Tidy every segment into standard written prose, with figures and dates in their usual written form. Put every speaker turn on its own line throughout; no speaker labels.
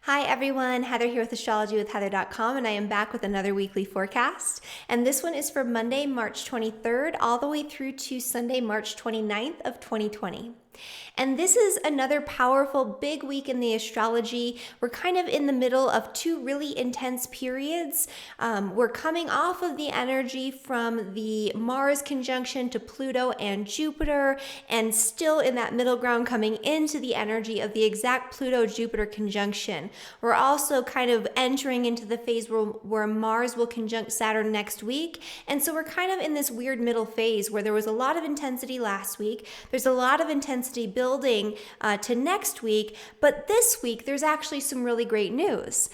Hi everyone, Heather here with Astrology with Heather.com, and I am back with another weekly forecast. And this one is for Monday, March 23rd, all the way through to Sunday, March 29th of 2020. And this is another powerful big week in the astrology. We're kind of in the middle of two really intense periods. We're coming off of the energy from the Mars conjunction to Pluto and Jupiter, and still in that middle ground coming into the energy of the exact Pluto-Jupiter conjunction. We're also kind of entering into the phase where Mars will conjunct Saturn next week. And so we're kind of in this weird middle phase where there was a lot of intensity last week. There's a lot of intensity building to next week, but this week there's actually some really great news.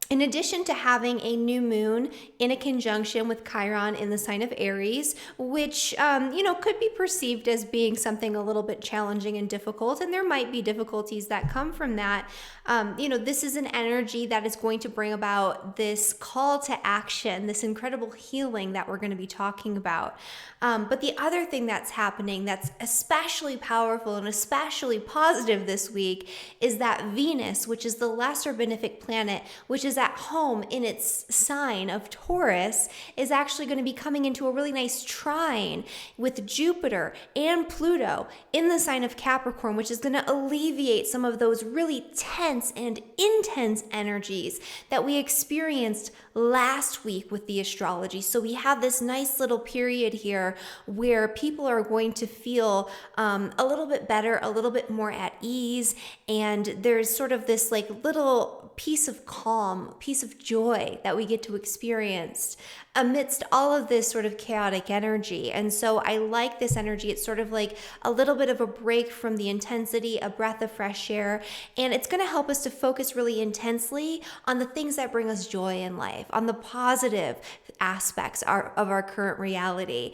In addition to having a new moon in a conjunction with Chiron in the sign of Aries, which, could be perceived as being something a little bit challenging and difficult, and there might be difficulties that come from that, this is an energy that is going to bring about this call to action, this incredible healing that we're going to be talking about. But the other thing that's happening that's especially powerful and especially positive this week is that Venus, which is the lesser benefic planet, which is at home in its sign of Taurus, is actually going to be coming into a really nice trine with Jupiter and Pluto in the sign of Capricorn, which is going to alleviate some of those really tense and intense energies that we experienced last week with the astrology. So we have this nice little period here where people are going to feel a little bit better, a little bit more at ease, and there's sort of this like little piece of calm, piece of joy that we get to experience amidst all of this sort of chaotic energy. And so I like this energy. It's sort of like a little bit of a break from the intensity, a breath of fresh air, and it's going to help us to focus really intensely on the things that bring us joy in life, on the positive aspects of our current reality.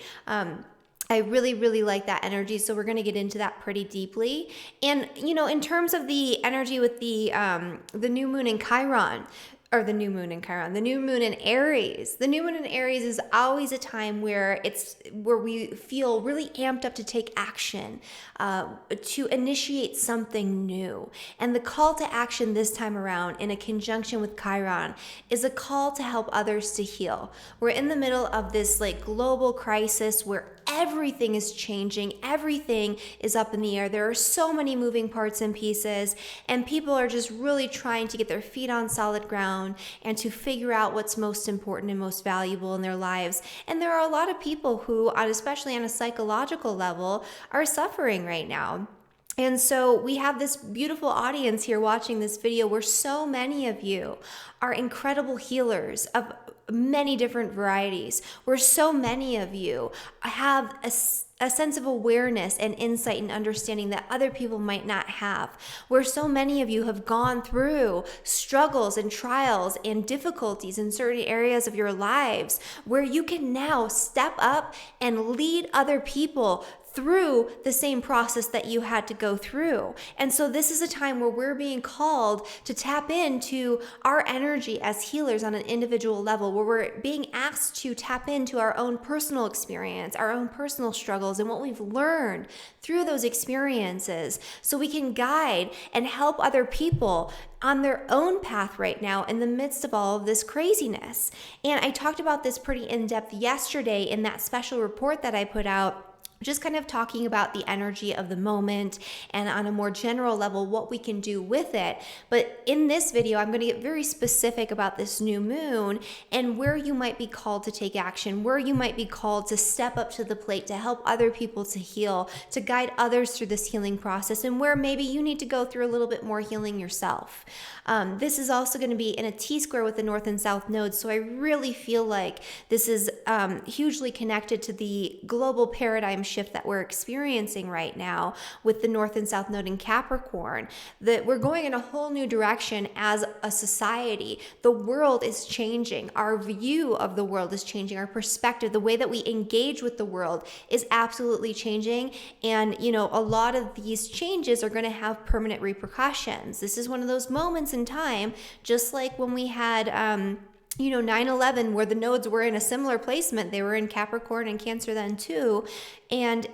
I really, really like that energy. So we're going to get into that pretty deeply. And, in terms of the energy with the new moon in Chiron, or the new moon in Chiron, the new moon in Aries. The new moon in Aries is always a time where we feel really amped up to take action, to initiate something new. And the call to action this time around in a conjunction with Chiron is a call to help others to heal. We're in the middle of this like global crisis where everything is changing, everything is up in the air. There are so many moving parts and pieces, and people are just really trying to get their feet on solid ground and to figure out what's most important and most valuable in their lives. And there are a lot of people who, especially on a psychological level, are suffering right now. And so we have this beautiful audience here watching this video where so many of you are incredible healers of many different varieties, where so many of you have a sense of awareness and insight and understanding that other people might not have, where so many of you have gone through struggles and trials and difficulties in certain areas of your lives, where you can now step up and lead other people through the same process that you had to go through. And so this is a time where we're being called to tap into our energy as healers on an individual level, where we're being asked to tap into our own personal experience, our own personal struggles, and what we've learned through those experiences, so we can guide and help other people on their own path right now in the midst of all of this craziness. And I talked about this pretty in depth yesterday in that special report that I put out, just kind of talking about the energy of the moment and on a more general level what we can do with it. But in this video, I'm going to get very specific about this new moon and where you might be called to take action, where you might be called to step up to the plate to help other people to heal, to guide others through this healing process, and where maybe you need to go through a little bit more healing yourself. This is also going to be in a T-square with the North and South nodes, so I really feel like this is hugely connected to the global paradigm shift that we're experiencing right now with the North and South node in Capricorn, that we're going in a whole new direction as a society. The world is changing. Our view of the world is changing. Our perspective, the way that we engage with the world is absolutely changing. And, a lot of these changes are going to have permanent repercussions. This is one of those moments in time, just like when we had 9/11, where the nodes were in a similar placement. They were in Capricorn and Cancer then too. And,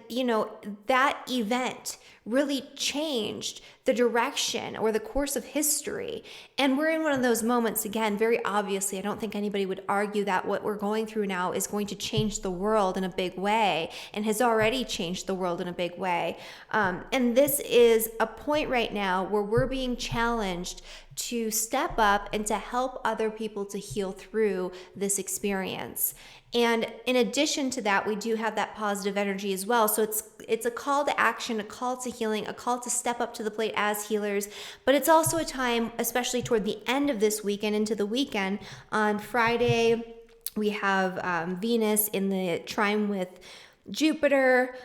that event really changed the direction or the course of history. And we're in one of those moments, again, very obviously, I don't think anybody would argue that what we're going through now is going to change the world in a big way and has already changed the world in a big way. And this is a point right now where we're being challenged to step up and to help other people to heal through this experience. And in addition to that, we do have that positive energy as well. So it's a call to action, a call to healing, a call to step up to the plate as healers. But it's also a time, especially toward the end of this weekend into the weekend, on Friday, we have Venus in the trine with Jupiter.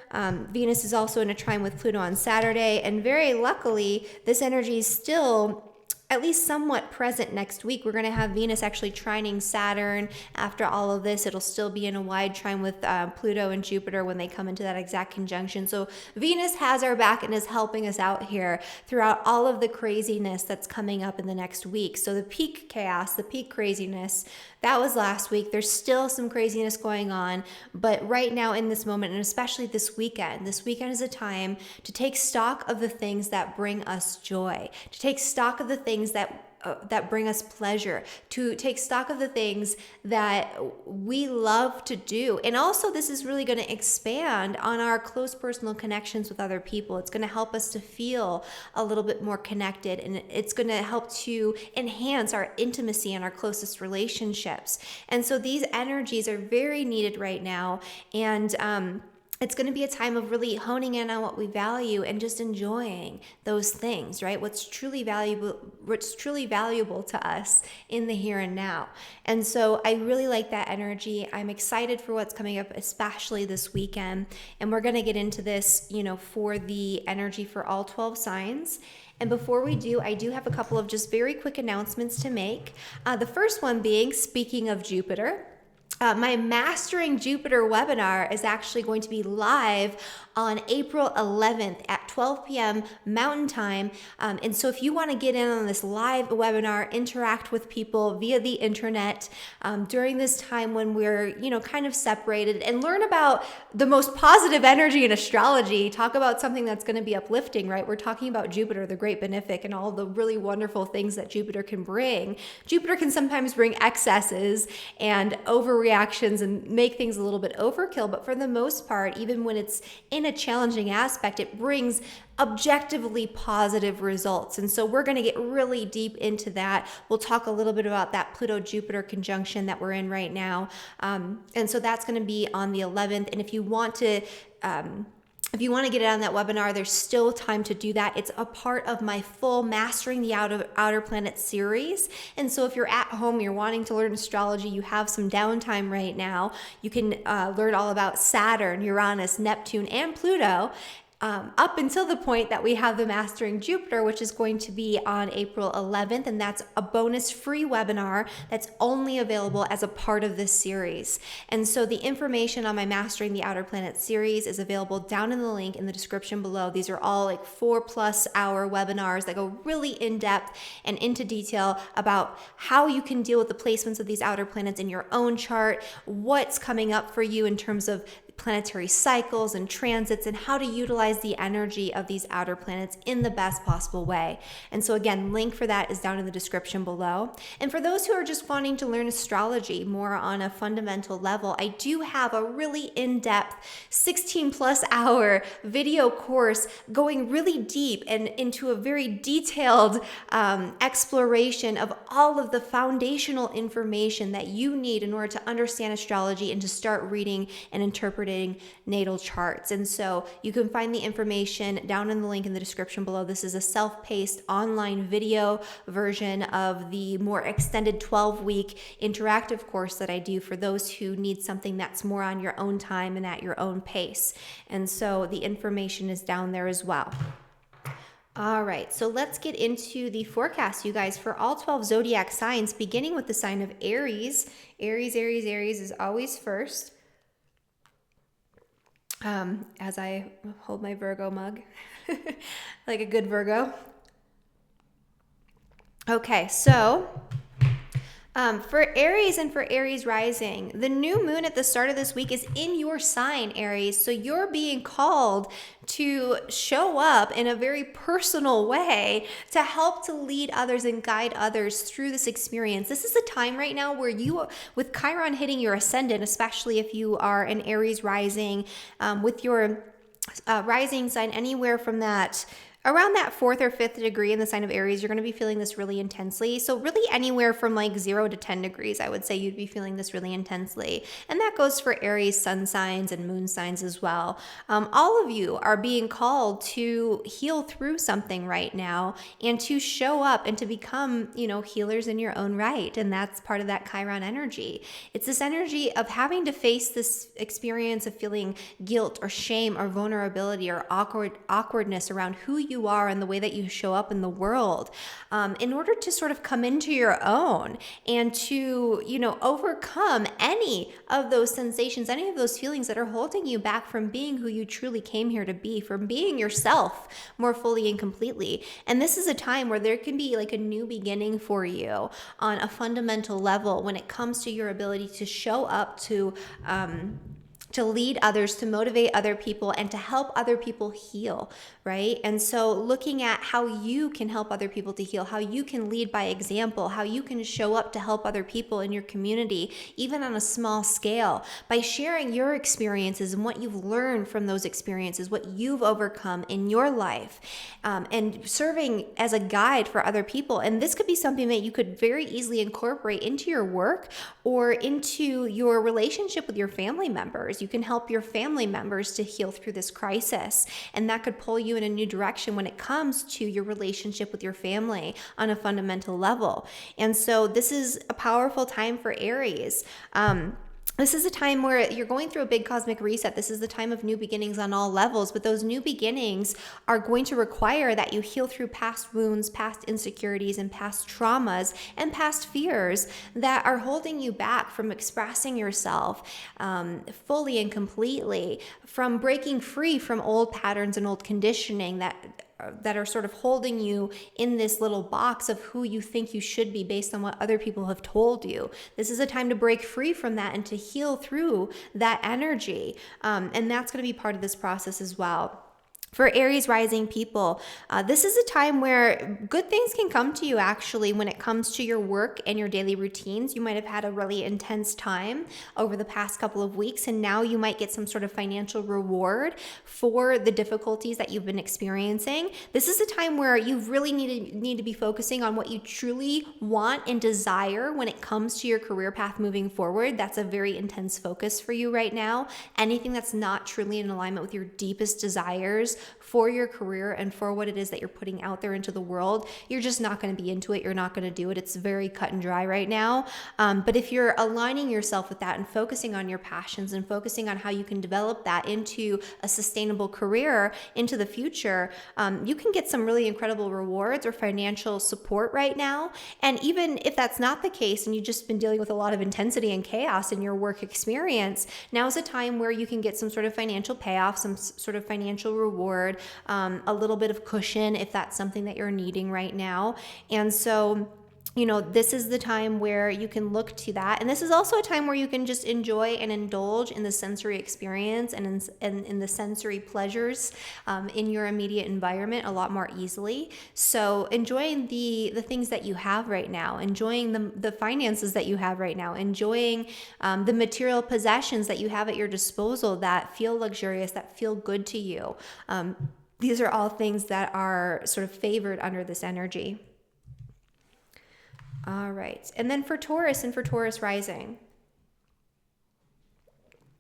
Venus is also in a trine with Pluto on Saturday. And very luckily, this energy is still at least somewhat present next week. We're going to have Venus actually trining Saturn. After all of this, it'll still be in a wide trine with Pluto and Jupiter when they come into that exact conjunction. So Venus has our back and is helping us out here throughout all of the craziness that's coming up in the next week. So the peak chaos, the peak craziness, that was last week. There's still some craziness going on, but right now in this moment, and especially this weekend is a time to take stock of the things that bring us joy, to take stock of the things that bring us pleasure, to take stock of the things that we love to do. And also, this is really going to expand on our close personal connections with other people. It's going to help us to feel a little bit more connected, and it's going to help to enhance our intimacy and our closest relationships. And so these energies are very needed right now. And it's going to be a time of really honing in on what we value and just enjoying those things, right? What's truly valuable to us in the here and now. And so I really like that energy. I'm excited for what's coming up, especially this weekend. And we're going to get into this, for the energy for all 12 signs. And before we do, I do have a couple of just very quick announcements to make. The first one being, speaking of Jupiter, my Mastering Jupiter webinar is actually going to be live on April 11th at 12 p.m. Mountain Time. And so if you want to get in on this live webinar, interact with people via the internet during this time when we're, kind of separated, and learn about the most positive energy in astrology, talk about something that's going to be uplifting, right? We're talking about Jupiter, the great benefic, and all the really wonderful things that Jupiter can bring. Jupiter can sometimes bring excesses and overreactions and make things a little bit overkill, but for the most part, even when it's in a challenging aspect, it brings objectively positive results. And so we're going to get really deep into that. We'll talk a little bit about that Pluto-Jupiter conjunction that we're in right now. And so that's going to be on the 11th. And if you want to get it on that webinar, there's still time to do that. It's a part of my full Mastering the Outer Planet series. And so if you're at home, you're wanting to learn astrology, you have some downtime right now, you can learn all about Saturn, Uranus, Neptune, and Pluto. Up until the point that we have the Mastering Jupiter, which is going to be on April 11th, and that's a bonus free webinar that's only available as a part of this series. And so the information on my Mastering the Outer Planet series is available down in the link in the description below. These are all like 4+ hour webinars that go really in depth and into detail about how you can deal with the placements of these outer planets in your own chart, what's coming up for you in terms of planetary cycles and transits, and how to utilize the energy of these outer planets in the best possible way. And so again, link for that is down in the description below. And for those who are just wanting to learn astrology more on a fundamental level, I do have a really in-depth 16+ hour video course going really deep and into a very detailed exploration of all of the foundational information that you need in order to understand astrology and to start reading and interpreting natal charts. And so you can find the information down in the link in the description below. This is a self-paced online video version of the more extended 12-week interactive course that I do for those who need something that's more on your own time and at your own pace. And so the information is down there as well. All right, so let's get into the forecast, you guys, for all 12 zodiac signs, beginning with the sign of Aries. Aries is always first. As I hold my Virgo mug, like a good Virgo. Okay, so For Aries and for Aries rising, the new moon at the start of this week is in your sign, Aries. So you're being called to show up in a very personal way to help to lead others and guide others through this experience. This is a time right now where you, with Chiron hitting your ascendant, especially if you are an Aries rising, with your rising sign anywhere from that around that 4th or 5th degree in the sign of Aries, you're going to be feeling this really intensely. So really anywhere from like 0 to 10 degrees, I would say you'd be feeling this really intensely. And that goes for Aries sun signs and moon signs as well. All of you are being called to heal through something right now and to show up and to become, healers in your own right. And that's part of that Chiron energy. It's this energy of having to face this experience of feeling guilt or shame or vulnerability or awkwardness around who you are and the way that you show up in the world, in order to sort of come into your own and to, overcome any of those sensations, any of those feelings that are holding you back from being who you truly came here to be, from being yourself more fully and completely. And this is a time where there can be like a new beginning for you on a fundamental level when it comes to your ability to show up, to lead others, to motivate other people, and to help other people heal, right? And so looking at how you can help other people to heal, how you can lead by example, how you can show up to help other people in your community, even on a small scale, by sharing your experiences and what you've learned from those experiences, what you've overcome in your life, and serving as a guide for other people. And this could be something that you could very easily incorporate into your work or into your relationship with your family members. You can help your family members to heal through this crisis, and that could pull you in a new direction when it comes to your relationship with your family on a fundamental level. And so this is a powerful time for Aries. This is a time where you're going through a big cosmic reset. This is the time of new beginnings on all levels, but those new beginnings are going to require that you heal through past wounds, past insecurities, and past traumas and past fears that are holding you back from expressing yourself fully and completely, from breaking free from old patterns and old conditioning that are sort of holding you in this little box of who you think you should be based on what other people have told you. This is a time to break free from that and to heal through that energy. And that's going to be part of this process as well. For Aries rising people, this is a time where good things can come to you actually when it comes to your work and your daily routines. You might have had a really intense time over the past couple of weeks, and now you might get some sort of financial reward for the difficulties that you've been experiencing. This is a time where you really need to be focusing on what you truly want and desire when it comes to your career path moving forward. That's a very intense focus for you right now. Anything that's not truly in alignment with your deepest desires for your career and for what it is that you're putting out there into the world, you're just not going to be into it. You're not going to do it. It's very cut and dry right now. But if you're aligning yourself with that and focusing on your passions and focusing on how you can develop that into a sustainable career into the future, you can get some really incredible rewards or financial support right now. And even if that's not the case and you've just been dealing with a lot of intensity and chaos in your work experience, now is a time where you can get some sort of financial payoff, some sort of financial reward, a little bit of cushion if that's something that you're needing right now. And so this is the time where you can look to that. And this is also a time where you can just enjoy and indulge in the sensory experience and in the sensory pleasures in your immediate environment a lot more easily. So enjoying the things that you have right now, enjoying the finances that you have right now, enjoying the material possessions that you have at your disposal that feel luxurious, that feel good to you. These are all things that are sort of favored under this energy. All right. And then for Taurus and for Taurus rising.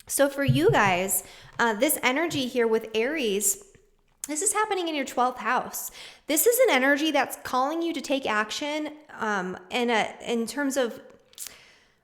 So for you guys, this energy here with Aries, this is happening in your 12th house. This is an energy that's calling you to take action in terms of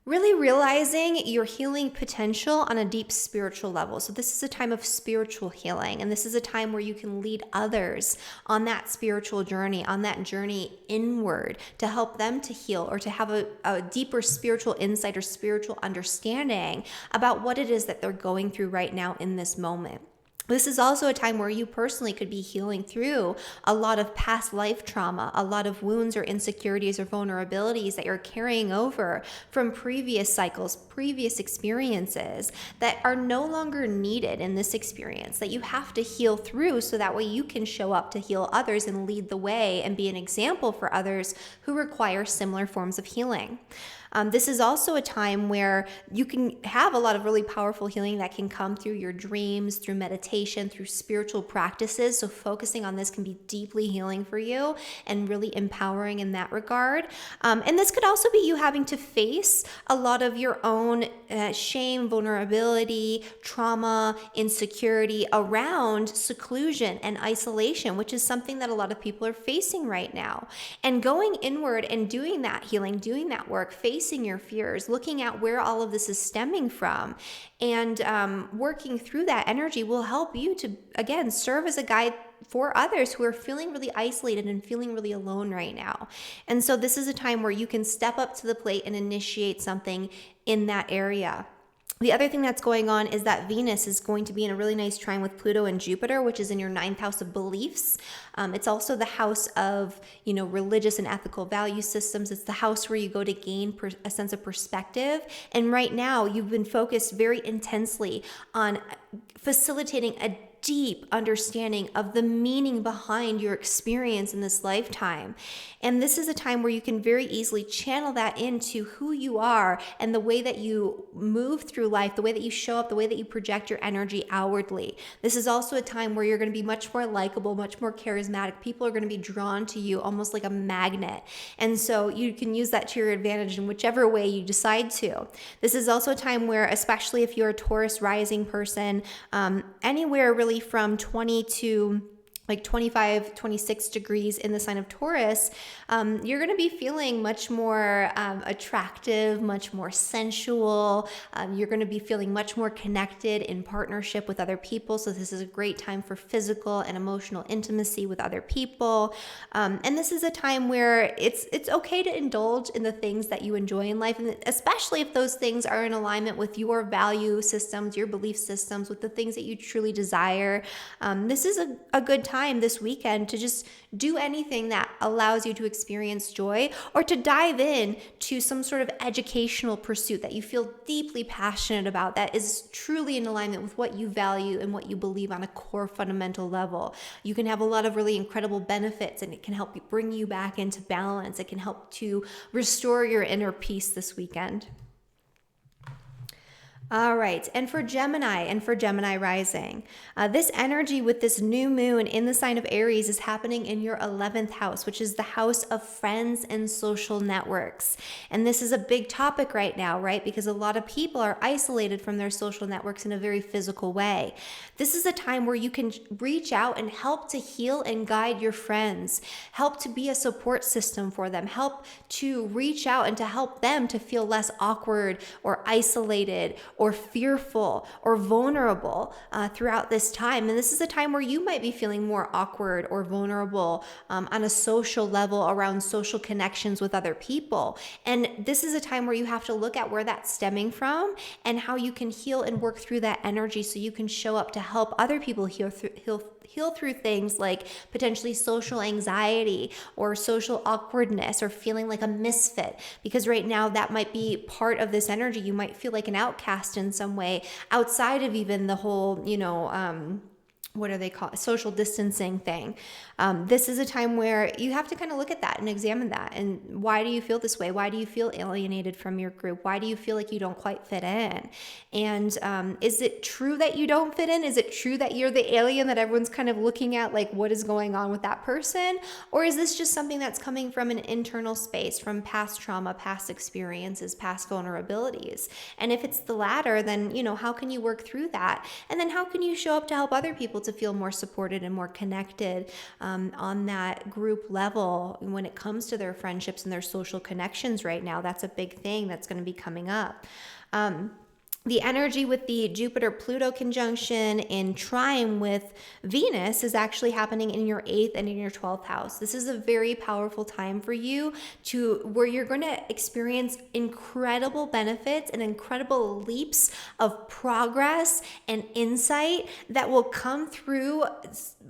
really realizing your healing potential on a deep spiritual level. So this is a time of spiritual healing, and this is a time where you can lead others on that spiritual journey, on that journey inward, to help them to heal or to have a deeper spiritual insight or spiritual understanding about what it is that they're going through right now in this moment. This is also a time where you personally could be healing through a lot of past life trauma, a lot of wounds or insecurities or vulnerabilities that you're carrying over from previous cycles, previous experiences that are no longer needed in this experience, that you have to heal through so that way you can show up to heal others and lead the way and be an example for others who require similar forms of healing. This is also a time where you can have a lot of really powerful healing that can come through your dreams, through meditation, through spiritual practices. So focusing on this can be deeply healing for you and really empowering in that regard. And this could also be you having to face a lot of your own shame, vulnerability, trauma, insecurity around seclusion and isolation, which is something that a lot of people are facing right now. And going inward and doing that healing, doing that work, facing your fears, looking at where all of this is stemming from, and working through that energy will help you to, again, serve as a guide for others who are feeling really isolated and feeling really alone right now. And so this is a time where you can step up to the plate and initiate something in that area. The other thing that's going on is that Venus is going to be in a really nice trine with Pluto and Jupiter, which is in your 9th house of beliefs. It's also the house of, religious and ethical value systems. It's the house where you go to gain a sense of perspective. And right now, you've been focused very intensely on facilitating a deep understanding of the meaning behind your experience in this lifetime. And this is a time where you can very easily channel that into who you are and the way that you move through life, the way that you show up, the way that you project your energy outwardly. This is also a time where you're going to be much more likable, much more charismatic. People are going to be drawn to you almost like a magnet. And so you can use that to your advantage in whichever way you decide to. This is also a time where, especially if you're a Taurus rising person, anywhere really from 20 to like 25, 26 degrees in the sign of Taurus, you're going to be feeling much more attractive, much more sensual. You're going to be feeling much more connected in partnership with other people. So this is a great time for physical and emotional intimacy with other people. And this is a time where it's okay to indulge in the things that you enjoy in life, and especially if those things are in alignment with your value systems, your belief systems, with the things that you truly desire. This is a good time this weekend to just do anything that allows you to experience joy, or to dive in to some sort of educational pursuit that you feel deeply passionate about, that is truly in alignment with what you value and what you believe on a core fundamental level. You can have a lot of really incredible benefits, and it can help you bring you back into balance. It can help to restore your inner peace this weekend. All right, and for Gemini and for Gemini rising, this energy with this new moon in the sign of Aries is happening in your 11th house, which is the house of friends and social networks. And this is a big topic right now, right? Because a lot of people are isolated from their social networks in a very physical way. This is a time where you can reach out and help to heal and guide your friends, help to be a support system for them, help to reach out and to help them to feel less awkward or isolated or fearful or vulnerable throughout this time. And this is a time where you might be feeling more awkward or vulnerable on a social level around social connections with other people. And this is a time where you have to look at where that's stemming from and how you can heal and work through that energy so you can show up to help other people heal through things like potentially social anxiety or social awkwardness or feeling like a misfit. Because right now that might be part of this energy. You might feel like an outcast in some way outside of even the whole, what are they called? Social distancing thing. This is a time where you have to kind of look at that and examine that. And why do you feel this way? Why do you feel alienated from your group? Why do you feel like you don't quite fit in? And is it true that you don't fit in? Is it true that you're the alien that everyone's kind of looking at, like what is going on with that person? Or is this just something that's coming from an internal space, from past trauma, past experiences, past vulnerabilities? And if it's the latter, then, how can you work through that? And then how can you show up to help other people to feel more supported and more connected on that group level when it comes to their friendships and their social connections right now? That's a big thing that's going to be coming up. The energy with the Jupiter-Pluto conjunction in trine with Venus is actually happening in your 8th and in your 12th house. This is a very powerful time for you where you're going to experience incredible benefits and incredible leaps of progress and insight that will come through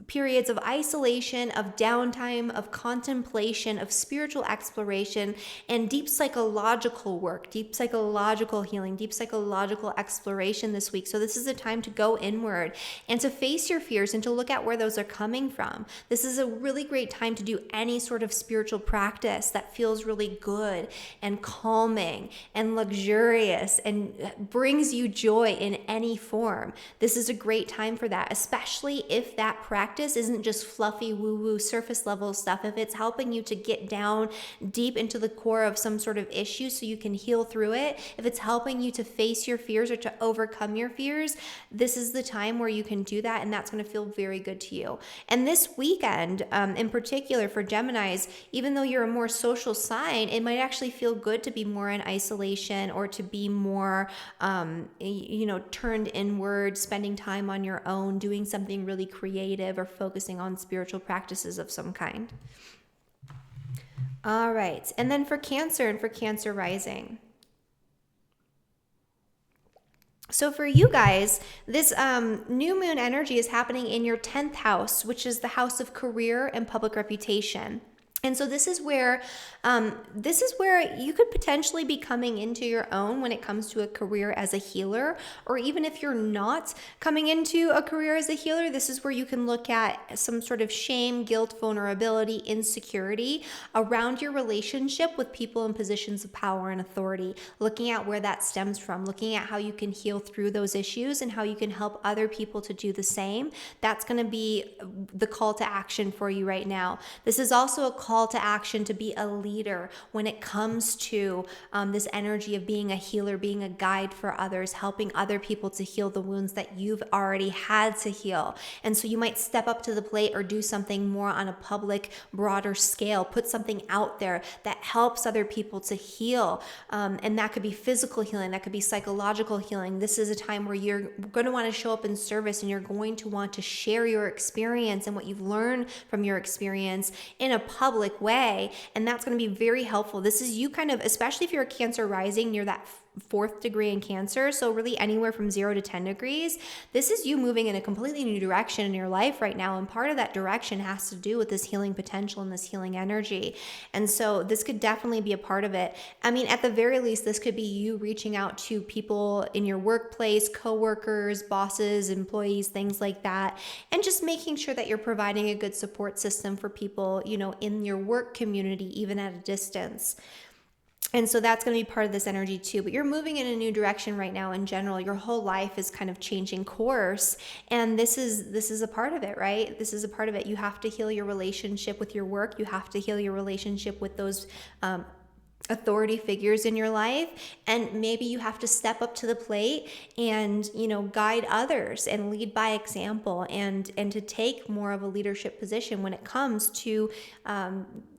periods of isolation, of downtime, of contemplation, of spiritual exploration, and deep psychological work, deep psychological healing, deep psychological exploration this week. So this is a time to go inward and to face your fears and to look at where those are coming from. This is a really great time to do any sort of spiritual practice that feels really good and calming and luxurious and brings you joy in any form. This is a great time for that, especially if that practice isn't just fluffy woo-woo surface level stuff. If it's helping you to get down deep into the core of some sort of issue so you can heal through it, if it's helping you to face your fears or to overcome your fears, this is the time where you can do that, and that's going to feel very good to you. And this weekend, in particular for Geminis, even though you're a more social sign, it might actually feel good to be more in isolation or to be more, turned inward, spending time on your own, doing something really creative or focusing on spiritual practices of some kind. All right. And then for Cancer and for Cancer rising. So for you guys, this new moon energy is happening in your 10th house, which is the house of career and public reputation. And so this is where you could potentially be coming into your own when it comes to a career as a healer, or even if you're not coming into a career as a healer, this is where you can look at some sort of shame, guilt, vulnerability, insecurity around your relationship with people in positions of power and authority, looking at where that stems from, looking at how you can heal through those issues and how you can help other people to do the same. That's going to be the call to action for you right now. This is also a call to action to be a leader when it comes to this energy of being a healer, being a guide for others, helping other people to heal the wounds that you've already had to heal. And so you might step up to the plate or do something more on a public, broader scale, put something out there that helps other people to heal. And that could be physical healing, that could be psychological healing. This is a time where you're going to want to show up in service, and you're going to want to share your experience and what you've learned from your experience in a public way, and that's going to be very helpful. This is you kind of, especially if you're a Cancer rising near that 4th degree in Cancer, so really anywhere from 0 to 10 degrees, this is you moving in a completely new direction in your life right now, and part of that direction has to do with this healing potential and this healing energy. And so this could definitely be a part of it. I mean, at the very least, this could be you reaching out to people in your workplace, coworkers, bosses, employees, things like that, and just making sure that you're providing a good support system for people, in your work community, even at a distance. And so that's going to be part of this energy too. But you're moving in a new direction right now in general. Your whole life is kind of changing course. And this is a part of it, right? This is a part of it. You have to heal your relationship with your work. You have to heal your relationship with those authority figures in your life, and maybe you have to step up to the plate and guide others and lead by example, and to take more of a leadership position when it comes to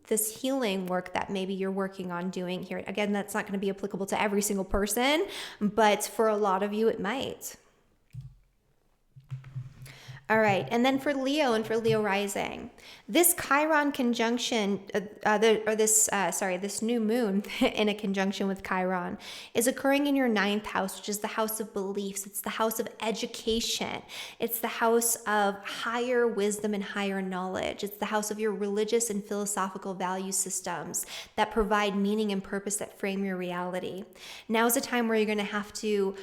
this healing work that maybe you're working on doing here. Again, that's not going to be applicable to every single person, but for a lot of you it might. All right, and then for Leo and for Leo rising, this Chiron conjunction, this new moon in a conjunction with Chiron is occurring in your 9th house, which is the house of beliefs. It's the house of education. It's the house of higher wisdom and higher knowledge. It's the house of your religious and philosophical value systems that provide meaning and purpose that frame your reality. Now is a time where you're going to have to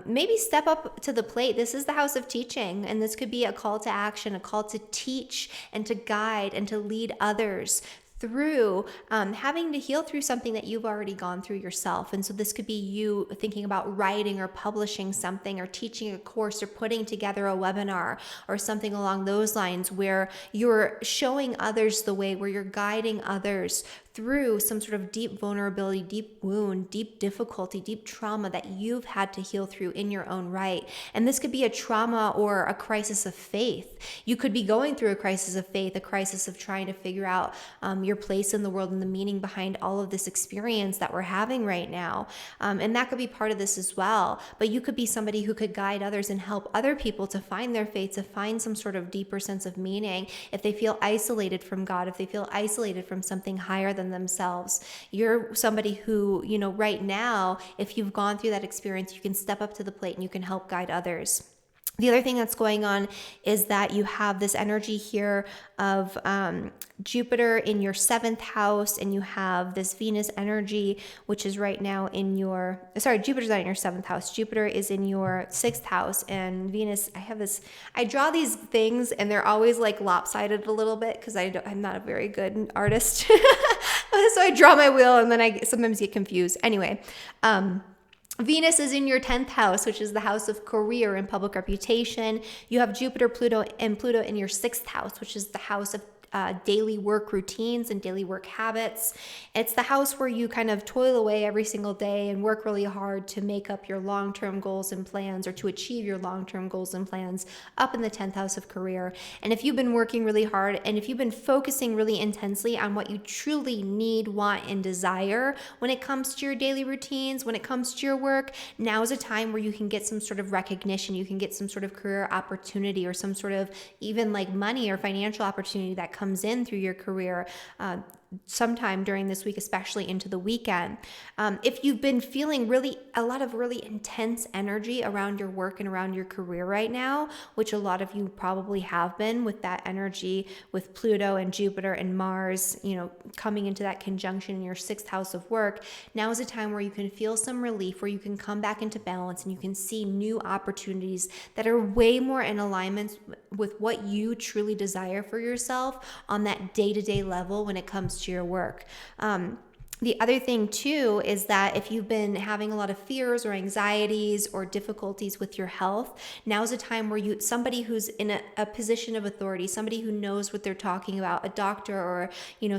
maybe step up to the plate. This is the house of teaching, and this could be a call to action, a call to teach and to guide and to lead others through having to heal through something that you've already gone through yourself. And so this could be you thinking about writing or publishing something or teaching a course or putting together a webinar or something along those lines, where you're showing others the way, where you're guiding others through some sort of deep vulnerability, deep wound, deep difficulty, deep trauma that you've had to heal through in your own right. And this could be a trauma or a crisis of faith. You could be going through a crisis of faith, a crisis of trying to figure out your place in the world and the meaning behind all of this experience that we're having right now. And that could be part of this as well. But you could be somebody who could guide others and help other people to find their faith, to find some sort of deeper sense of meaning. If they feel isolated from God, if they feel isolated from something higher than themselves, you're somebody who, right now, if you've gone through that experience, you can step up to the plate and you can help guide others. The other thing that's going on is that you have this energy here of Jupiter in your 7th house, and you have this Venus energy, which is right now in your, Jupiter's not in your 7th house. Jupiter is in your 6th house, and Venus, I draw these things and they're always like lopsided a little bit because I'm not a very good artist. So I draw my wheel and then I sometimes get confused. Anyway, Venus is in your 10th house, which is the house of career and public reputation. You have Jupiter, Pluto in your 6th house, which is the house of daily work routines and daily work habits. It's the house where you kind of toil away every single day and work really hard to make up your long-term goals and plans, or to achieve your long-term goals and plans up in the 10th house of career. And if you've been working really hard and if you've been focusing really intensely on what you truly need, want, and desire when it comes to your daily routines, when it comes to your work, now is a time where you can get some sort of recognition, you can get some sort of career opportunity, or some sort of even like money or financial opportunity that comes in through your career sometime during this week, especially into the weekend. If you've been feeling a lot of really intense energy around your work and around your career right now, which a lot of you probably have been with that energy with Pluto and Jupiter and Mars, coming into that conjunction in your 6th house of work, now is a time where you can feel some relief, where you can come back into balance and you can see new opportunities that are way more in alignment with what you truly desire for yourself on that day-to-day level when it comes to your work. The other thing too is that if you've been having a lot of fears or anxieties or difficulties with your health, now's a time where somebody who's in a position of authority, somebody who knows what they're talking about, a doctor or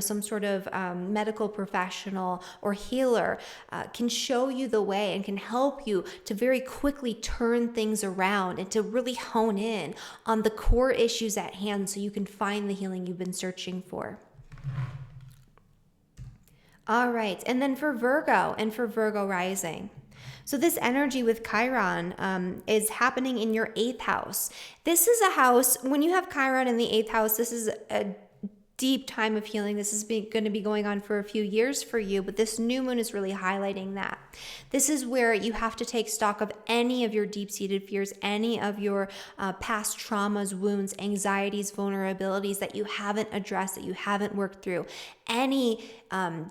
some sort of medical professional or healer, can show you the way and can help you to very quickly turn things around and to really hone in on the core issues at hand so you can find the healing you've been searching for. All right, and then for Virgo and for Virgo rising. So this energy with Chiron is happening in your 8th house. This is a house, when you have Chiron in the 8th house, this is a deep time of healing. This is going to be going on for a few years for you, but this new moon is really highlighting that. This is where you have to take stock of any of your deep-seated fears, any of your past traumas, wounds, anxieties, vulnerabilities that you haven't addressed, that you haven't worked through, any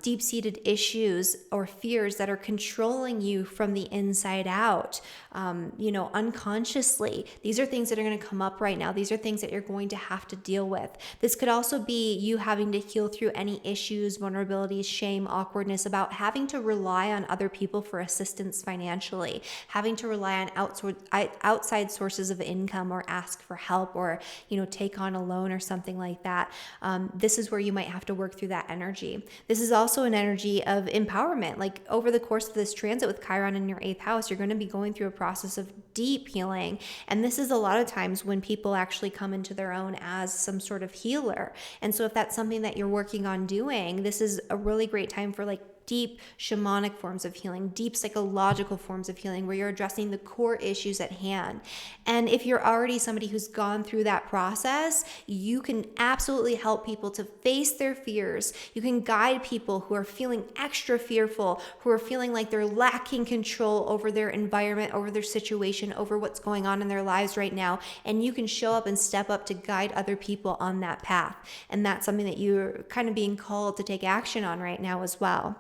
deep-seated issues or fears that are controlling you from the inside out, unconsciously. These are things that are going to come up right now. These are things that you're going to have to deal with. This could also be you having to heal through any issues, vulnerabilities, shame, awkwardness about having to rely on other people for assistance financially, having to rely on outside sources of income, or ask for help, or take on a loan or something like that. This is where you might have to work through that energy. This is also an energy of empowerment. Like over the course of this transit with Chiron in your 8th house, you're going to be going through a process of deep healing. And this is a lot of times when people actually come into their own as some sort of healer. And so if that's something that you're working on doing, this is a really great time for deep shamanic forms of healing, deep psychological forms of healing, where you're addressing the core issues at hand. And if you're already somebody who's gone through that process, you can absolutely help people to face their fears. You can guide people who are feeling extra fearful, who are feeling like they're lacking control over their environment, over their situation, over what's going on in their lives right now. And you can show up and step up to guide other people on that path. And that's something that you're kind of being called to take action on right now as well.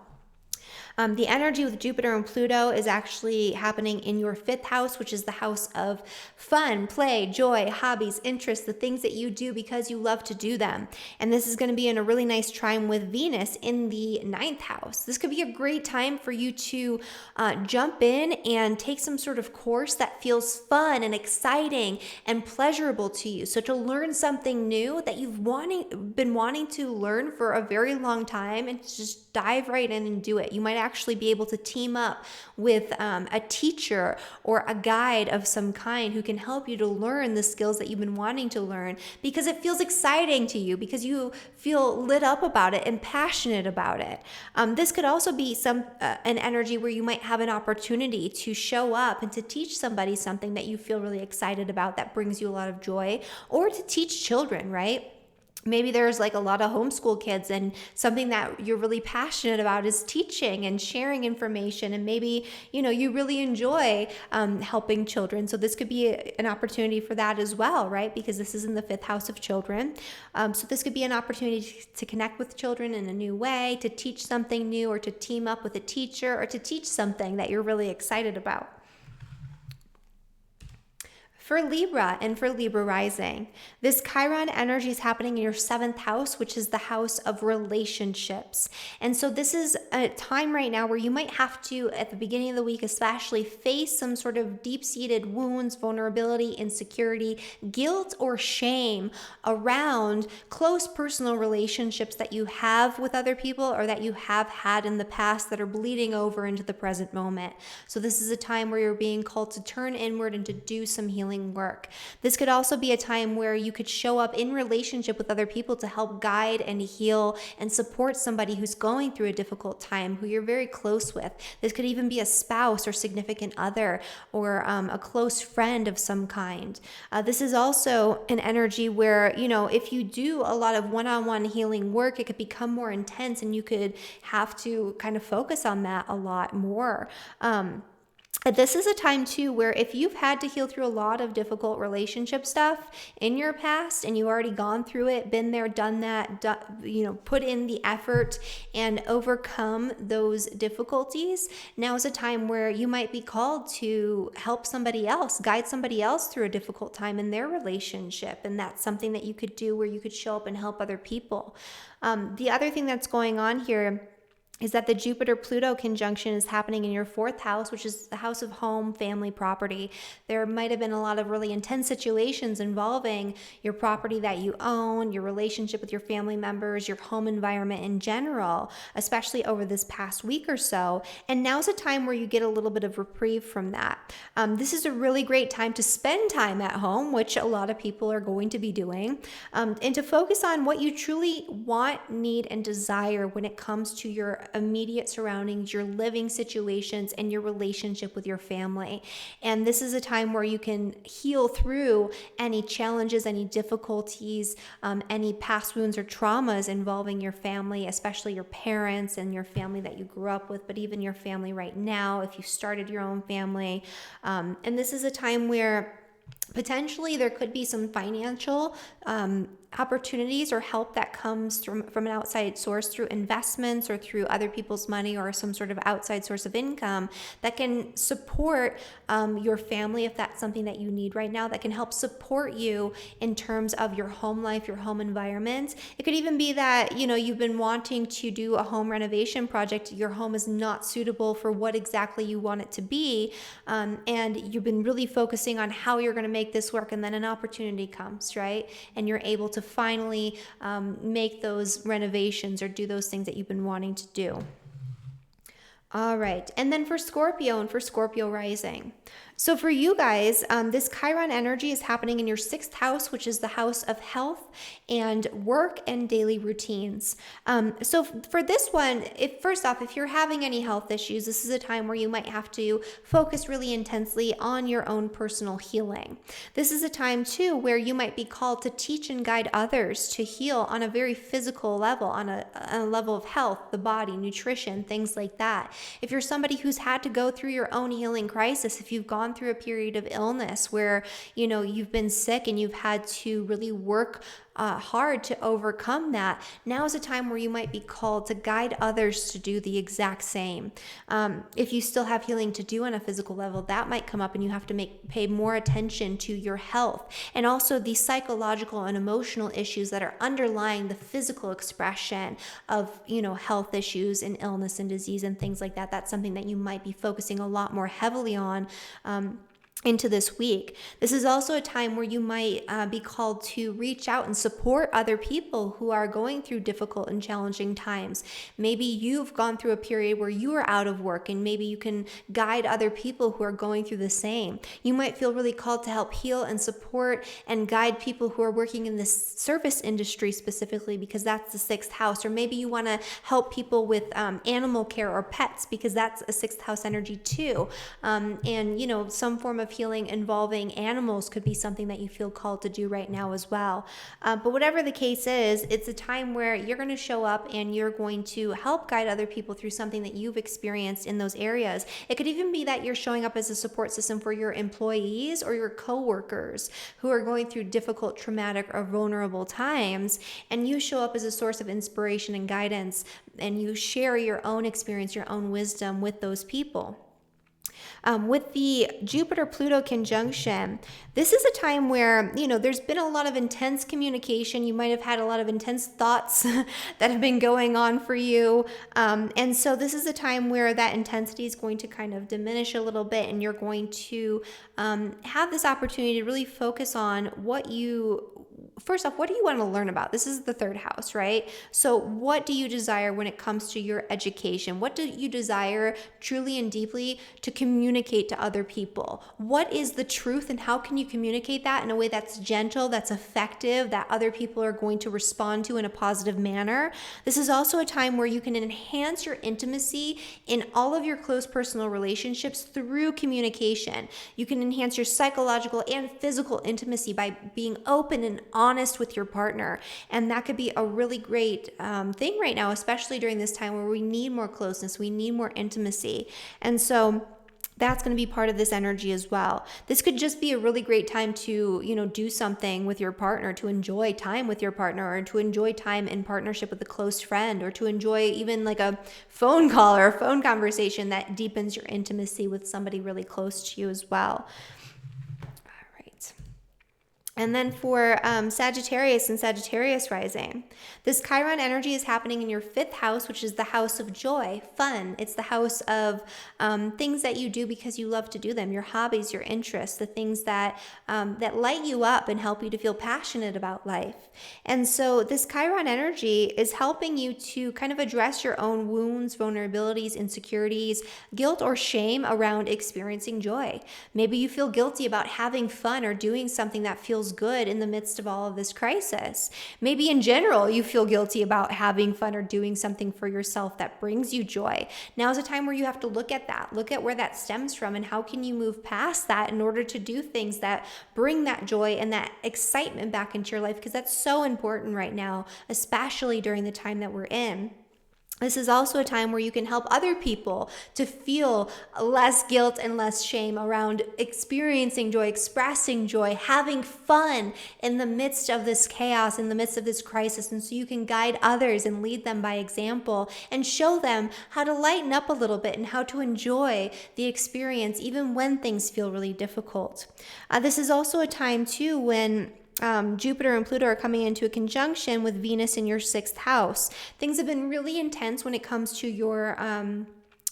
The energy with Jupiter and Pluto is actually happening in your 5th house, which is the house of fun, play, joy, hobbies, interests, the things that you do because you love to do them. And this is going to be in a really nice trine with Venus in the 9th house. This could be a great time for you to jump in and take some sort of course that feels fun and exciting and pleasurable to you. So to learn something new that you've been wanting to learn for a very long time, and just dive right in and do it. You might actually be able to team up with a teacher or a guide of some kind who can help you to learn the skills that you've been wanting to learn, because it feels exciting to you, because you feel lit up about it and passionate about it. This could also be an energy where you might have an opportunity to show up and to teach somebody something that you feel really excited about, that brings you a lot of joy, or to teach children, right? Maybe there's like a lot of homeschool kids, and something that you're really passionate about is teaching and sharing information. And maybe, you really enjoy helping children. So this could be an opportunity for that as well, right? Because this is in the 5th house of children. So this could be an opportunity to connect with children in a new way, to teach something new, or to team up with a teacher, or to teach something that you're really excited about. For Libra and for Libra rising, this Chiron energy is happening in your 7th house, which is the house of relationships. And so this is a time right now where you might have to, at the beginning of the week especially, face some sort of deep-seated wounds, vulnerability, insecurity, guilt, or shame around close personal relationships that you have with other people, or that you have had in the past, that are bleeding over into the present moment. So this is a time where you're being called to turn inward and to do some healing work. This could also be a time where you could show up in relationship with other people to help guide and heal and support somebody who's going through a difficult time, who you're very close with. This could even be a spouse or significant other, or a close friend of some kind. This is also an energy where, if you do a lot of one-on-one healing work, it could become more intense, and you could have to kind of focus on that a lot more. This is a time too where if you've had to heal through a lot of difficult relationship stuff in your past, and you've already gone through it, been there, done that, put in the effort and overcome those difficulties, now is a time where you might be called to help somebody else, guide somebody else through a difficult time in their relationship. And that's something that you could do, where you could show up and help other people. The other thing that's going on here is that the Jupiter-Pluto conjunction is happening in your 4th house, which is the house of home, family, property. There might have been a lot of really intense situations involving your property that you own, your relationship with your family members, your home environment in general, especially over this past week or so. And now's a time where you get a little bit of reprieve from that. This is a really great time to spend time at home, which a lot of people are going to be doing, and to focus on what you truly want, need, and desire when it comes to your immediate surroundings, your living situations, and your relationship with your family. And this is a time where you can heal through any challenges, any difficulties, any past wounds or traumas involving your family, especially your parents and your family that you grew up with, but even your family right now, if you started your own family. And this is a time where potentially there could be some financial opportunities or help that comes from an outside source, through investments or through other people's money, or some sort of outside source of income that can support your family, if that's something that you need right now, that can help support you in terms of your home life, your home environment. It could even be that, you've been wanting to do a home renovation project. Your home is not suitable for what exactly you want it to be. And you've been really focusing on how you're going to make this work. And then an opportunity comes, right? And you're able to finally make those renovations or do those things that you've been wanting to do. All right. And then for Scorpio and for Scorpio rising. So for you guys, this Chiron energy is happening in your 6th house, which is the house of health and work and daily routines. So for this one, first off, if you're having any health issues, this is a time where you might have to focus really intensely on your own personal healing. This is a time too where you might be called to teach and guide others to heal on a very physical level, on a level of health, the body, nutrition, things like that. If you're somebody who's had to go through your own healing crisis, if you've gone through a period of illness where, you've been sick and you've had to really work hard to overcome that, now is a time where you might be called to guide others to do the exact same. If you still have healing to do on a physical level, that might come up, and you have to pay more attention to your health and also the psychological and emotional issues that are underlying the physical expression of, health issues and illness and disease and things like that. That's something that you might be focusing a lot more heavily on into this week. This is also a time where you might be called to reach out and support other people who are going through difficult and challenging times. Maybe you've gone through a period where you are out of work, and maybe you can guide other people who are going through the same. You might feel really called to help heal and support and guide people who are working in the service industry specifically, because that's the sixth house. Or maybe you want to help people with animal care or pets, because that's a sixth house energy too. And some form of healing involving animals could be something that you feel called to do right now as well. But whatever the case is, it's a time where you're going to show up and you're going to help guide other people through something that you've experienced in those areas. It could even be that you're showing up as a support system for your employees or your coworkers who are going through difficult, traumatic, or vulnerable times, and you show up as a source of inspiration and guidance, and you share your own experience, your own wisdom with those people. With the Jupiter-Pluto conjunction, this is a time where, there's been a lot of intense communication. You might have had a lot of intense thoughts that have been going on for you. And so this is a time where that intensity is going to kind of diminish a little bit, and you're going to have this opportunity to really focus on first off, what do you want to learn about? This is the third house, right? So what do you desire when it comes to your education? What do you desire truly and deeply to communicate to other people? What is the truth, and how can you communicate that in a way that's gentle, that's effective, that other people are going to respond to in a positive manner? This is also a time where you can enhance your intimacy in all of your close personal relationships through communication. You can enhance your psychological and physical intimacy by being open and honest with your partner. And that could be a really great thing right now, especially during this time where we need more closeness, we need more intimacy. And so that's going to be part of this energy as well. This could just be a really great time to, do something with your partner, to enjoy time with your partner, or to enjoy time in partnership with a close friend, or to enjoy even like a phone call or a phone conversation that deepens your intimacy with somebody really close to you as well. And then for Sagittarius and Sagittarius rising, this Chiron energy is happening in your fifth house, which is the house of joy, fun. It's the house of things that you do because you love to do them, your hobbies, your interests, the things that light you up and help you to feel passionate about life. And so this Chiron energy is helping you to kind of address your own wounds, vulnerabilities, insecurities, guilt or shame around experiencing joy. Maybe you feel guilty about having fun or doing something that feels good in the midst of all of this crisis. Maybe in general, you feel guilty about having fun or doing something for yourself that brings you joy. Now is a time where you have to look at that, look at where that stems from, and how can you move past that in order to do things that bring that joy and that excitement back into your life, because that's so important right now, especially during the time that we're in. This is also a time where you can help other people to feel less guilt and less shame around experiencing joy, expressing joy, having fun in the midst of this chaos, in the midst of this crisis. And so you can guide others and lead them by example and show them how to lighten up a little bit and how to enjoy the experience even when things feel really difficult. This is also a time too when Jupiter and Pluto are coming into a conjunction with Venus in your sixth house. Things have been really intense when it comes to your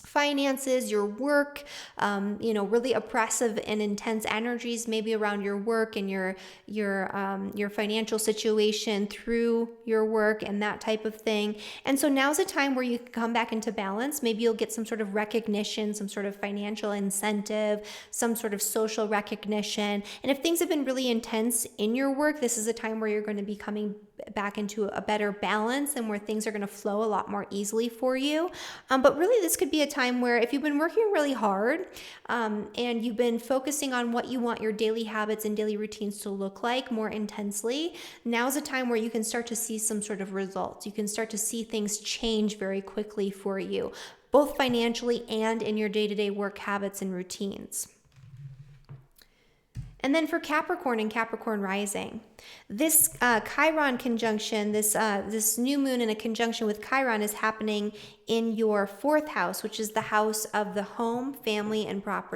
finances, your work, really oppressive and intense energies maybe around your work and your financial situation through your work and that type of thing. And so now's a time where you can come back into balance. Maybe you'll get some sort of recognition, some sort of financial incentive, some sort of social recognition. And if things have been really intense in your work, this is a time where you're going to be coming back into a better balance and where things are going to flow a lot more easily for you. But really, this could be a time where if you've been working really hard and you've been focusing on what you want your daily habits and daily routines to look like more intensely, now's a time where you can start to see some sort of results. You can start to see things change very quickly for you, both financially and in your day-to-day work habits and routines. And then for Capricorn and Capricorn rising, this Chiron conjunction, this new moon in a conjunction with Chiron is happening in your fourth house, which is the house of the home, family, and property.